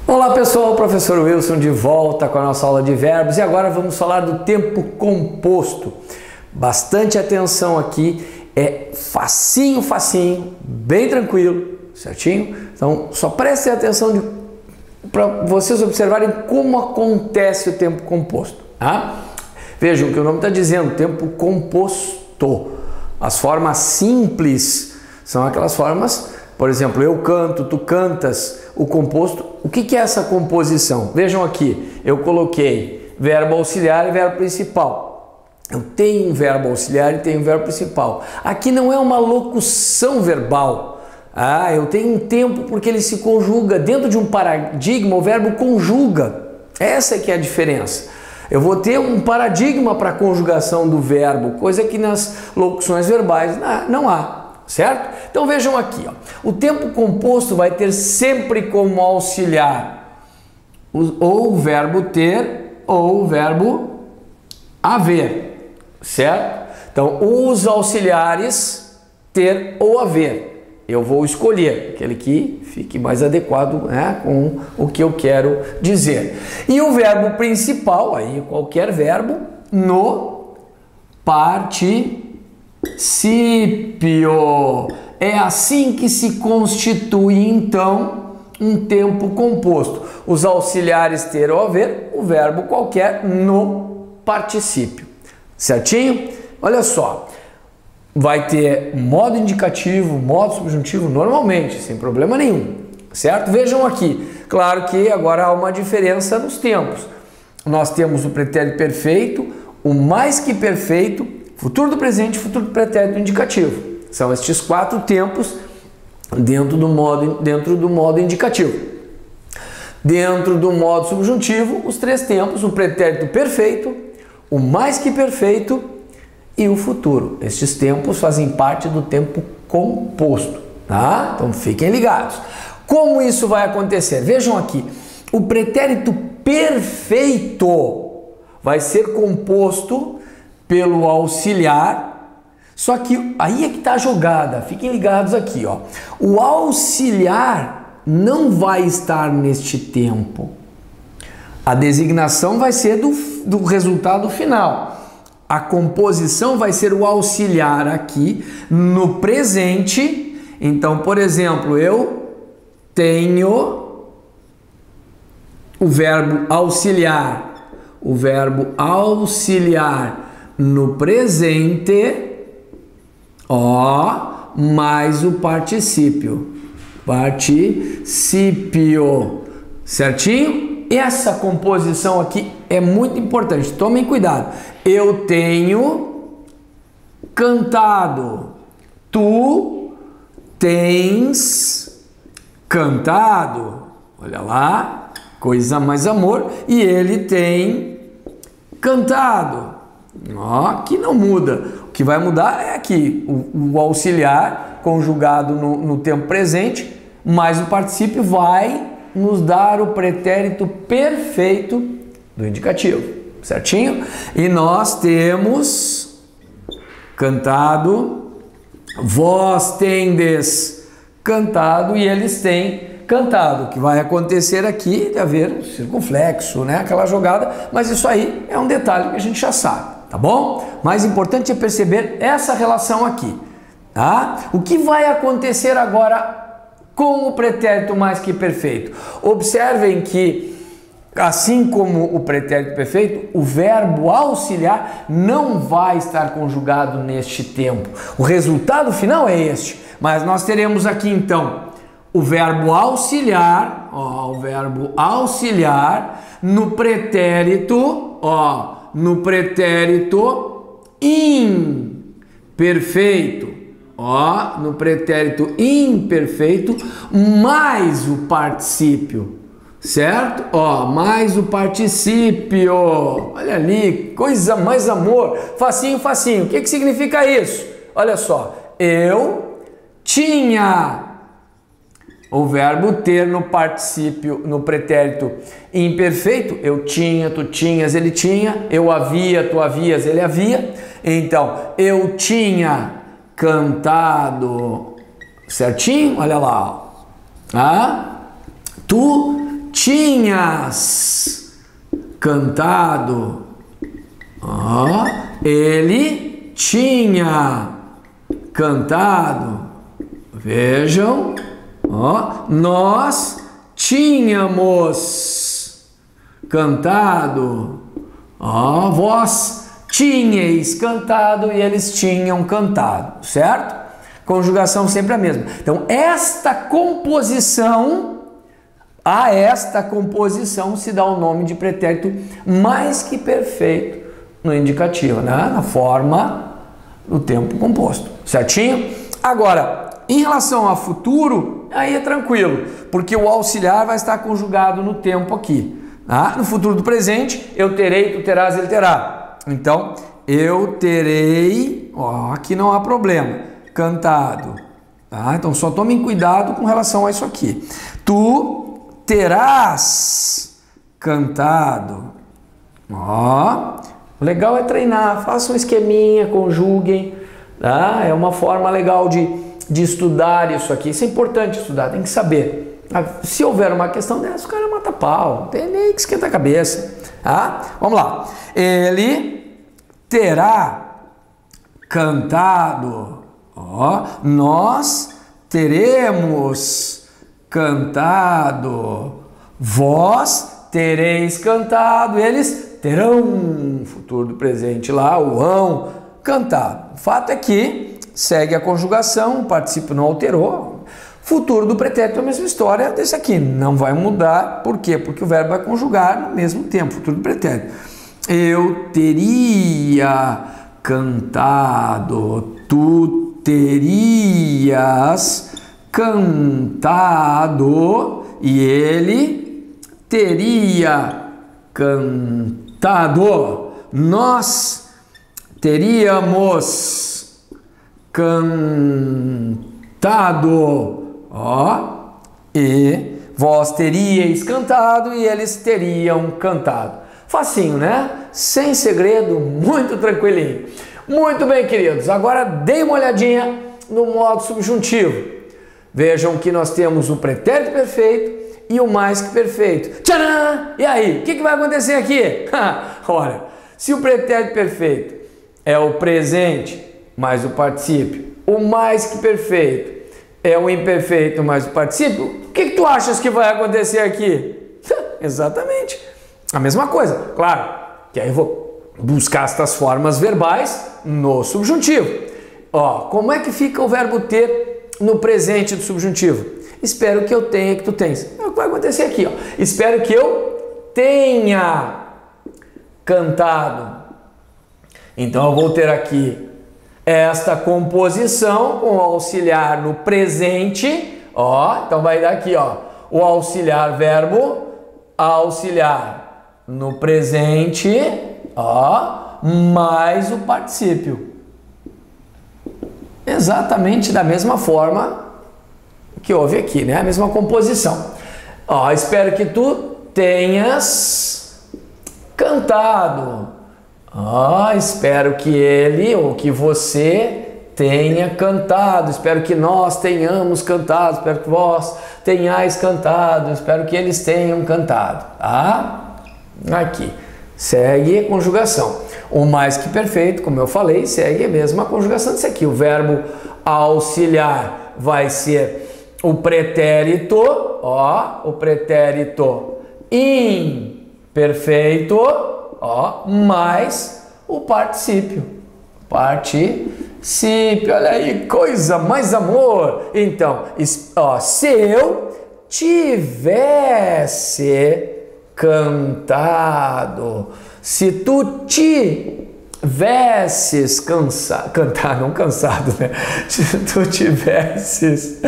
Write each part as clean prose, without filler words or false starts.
Olá pessoal, professor Wilson de volta com a nossa aula de verbos e agora vamos falar do tempo composto. Bastante atenção aqui, é facinho, bem tranquilo, certinho? Então só prestem atenção para vocês observarem como acontece o tempo composto, tá? Vejam o que o nome está dizendo, tempo composto. As formas simples são aquelas formas, por exemplo, eu canto, tu cantas. O composto, o que é essa composição? Vejam aqui, eu coloquei verbo auxiliar e verbo principal. Eu tenho um verbo auxiliar e tenho um verbo principal. Aqui não é uma locução verbal. Eu tenho um tempo porque ele se conjuga. Dentro de um paradigma, o verbo conjuga. Essa é que é a diferença. Eu vou ter um paradigma para a conjugação do verbo, coisa que nas locuções verbais não há. Certo? Então vejam aqui, ó. O tempo composto vai ter sempre como auxiliar ou o verbo ter ou o verbo haver, certo? Então os auxiliares ter ou haver, eu vou escolher aquele que fique mais adequado, né, com o que eu quero dizer. E o verbo principal, aí qualquer verbo, no particípio. É assim que se constitui então um tempo composto. Os auxiliares ter ou haver, o verbo qualquer no particípio. Certinho? Olha só, vai ter modo indicativo, modo subjuntivo normalmente, sem problema nenhum, certo? Vejam aqui, claro que agora há uma diferença nos tempos. Nós temos o pretérito perfeito, o mais que perfeito, futuro do presente e futuro do pretérito indicativo. São estes quatro tempos dentro do modo indicativo. Dentro do modo subjuntivo, os três tempos, o pretérito perfeito, o mais que perfeito e o futuro. Estes tempos fazem parte do tempo composto, tá? Então fiquem ligados. Como isso vai acontecer? Vejam aqui, o pretérito perfeito vai ser composto pelo auxiliar, só que aí é que está a jogada, fiquem ligados aqui, ó. O auxiliar não vai estar neste tempo, a designação vai ser do resultado final, a composição vai ser o auxiliar aqui no presente. Então, por exemplo, eu tenho o verbo auxiliar no presente, mais o particípio, certinho? Essa composição aqui é muito importante, tomem cuidado. Eu tenho cantado, tu tens cantado, olha lá, coisa mais amor, e ele tem cantado, que não muda. O que vai mudar é aqui, o auxiliar conjugado no tempo presente, mais o particípio vai nos dar o pretérito perfeito do indicativo, certinho? E nós temos cantado, vós tendes cantado e eles têm cantado. O que vai acontecer aqui é haver um circunflexo, né? Aquela jogada, mas isso aí é um detalhe que a gente já sabe. Tá bom? Mais importante é perceber essa relação aqui, tá? O que vai acontecer agora com o pretérito mais que perfeito? Observem que, assim como o pretérito perfeito, o verbo auxiliar não vai estar conjugado neste tempo. O resultado final é este, mas nós teremos aqui então o verbo auxiliar, no pretérito, no pretérito imperfeito, no pretérito imperfeito, mais o particípio, certo? Mais o particípio, olha ali, coisa mais amor, facinho. O que significa isso? Olha só, eu tinha O verbo ter no particípio, no pretérito imperfeito, eu tinha, tu tinhas, ele tinha, eu havia, tu havias, ele havia. Então, eu tinha cantado, certinho? Olha lá. Ah? Tu tinhas cantado. Ele tinha cantado. Vejam. Nós tínhamos cantado. Vós tinhais cantado e eles tinham cantado, certo? Conjugação sempre a mesma. Então, a esta composição se dá o nome de pretérito mais que perfeito no indicativo, né? Na forma do tempo composto, certinho? Agora, em relação a futuro, aí é tranquilo, porque o auxiliar vai estar conjugado no tempo aqui. Tá? No futuro do presente, eu terei, tu terás, ele terá. Então, eu terei, aqui não há problema, cantado. Tá? Então, só tomem cuidado com relação a isso aqui. Tu terás cantado. O legal é treinar, façam um esqueminha, conjuguem. Tá? É uma forma legal de estudar isso aqui. Isso é importante estudar, tem que saber. Se houver uma questão dessa, o cara mata pau, não tem nem que esquentar a cabeça. Tá? Vamos lá. Ele terá cantado. Nós teremos cantado. Vós tereis cantado. Eles terão, futuro do presente lá, o hão, cantado. O fato é que segue a conjugação, o particípio não alterou. Futuro do pretérito é a mesma história desse aqui, não vai mudar. Por quê? Porque o verbo vai conjugar no mesmo tempo, futuro do pretérito. Eu teria cantado, tu terias cantado e ele teria cantado. Nós teríamos cantado, e vós teríeis cantado e eles teriam cantado. Facinho, né? Sem segredo, muito tranquilinho. Muito bem, queridos. Agora dê uma olhadinha no modo subjuntivo. Vejam que nós temos o pretérito perfeito e o mais que perfeito. Tcharam! E aí, o que vai acontecer aqui? Olha, se o pretérito perfeito é o presente mais o particípio, o mais que perfeito é o imperfeito mais o particípio, o que tu achas que vai acontecer aqui? Exatamente a mesma coisa, claro, que aí eu vou buscar estas formas verbais no subjuntivo. Como é que fica o verbo ter no presente do subjuntivo? Espero que eu tenha, que tu tens. É o que vai acontecer aqui, espero que eu tenha cantado. Então eu vou ter aqui esta composição com o auxiliar no presente, então vai dar aqui, o auxiliar verbo, auxiliar no presente, mais o particípio. Exatamente da mesma forma que houve aqui, né? A mesma composição. Espero que tu tenhas cantado. Espero que ele ou que você tenha cantado. Espero que nós tenhamos cantado. Espero que vós tenhais cantado. Espero que eles tenham cantado. Aqui. Segue a conjugação. O mais que perfeito, como eu falei, segue a mesma conjugação desse aqui. O verbo auxiliar vai ser o pretérito, o pretérito imperfeito, mais o particípio. Particípio, olha aí, coisa mais amor. Então, se eu tivesse cantado, se tu tivesses cansado, né? Se tu tivesses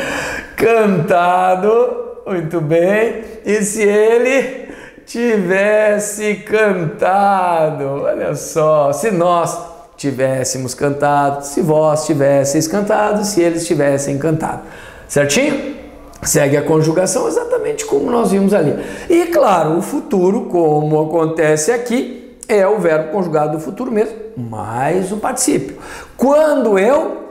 cantado, muito bem, e se ele tivesse cantado, olha só, se nós tivéssemos cantado, se vós tivesseis cantado, se eles tivessem cantado, certinho? segue a conjugação exatamente como nós vimos ali. E claro, o futuro, como acontece aqui, é o verbo conjugado do futuro mesmo, mais o particípio. Quando eu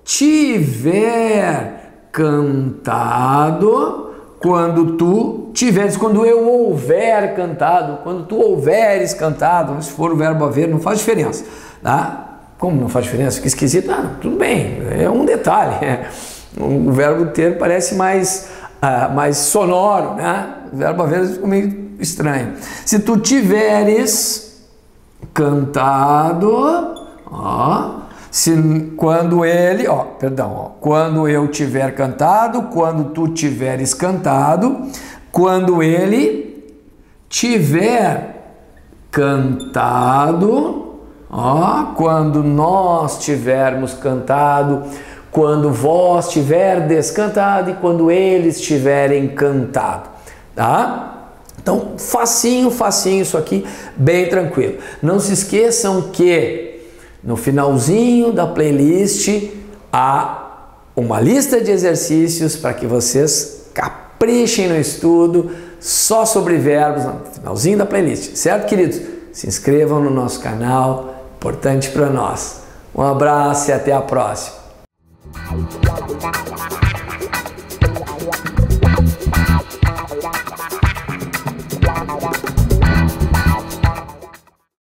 tiver cantado, quando tu tiveres, quando eu houver cantado, quando tu houveres cantado, se for o verbo haver, não faz diferença, tá? Como não faz diferença? Fica esquisito? Ah, tudo bem, é um detalhe. O verbo ter parece mais sonoro, né? O verbo haver ficou meio estranho. Se tu tiveres cantado, quando ele, quando eu tiver cantado, quando tu tiveres cantado, quando ele tiver cantado, quando nós tivermos cantado, quando vós tiverdes cantado e quando eles tiverem cantado, tá? Então, facinho isso aqui, bem tranquilo. Não se esqueçam que no finalzinho da playlist há uma lista de exercícios para que vocês caprichem no estudo só sobre verbos no finalzinho da playlist, certo, queridos? Se inscrevam no nosso canal, importante para nós. Um abraço e até a próxima.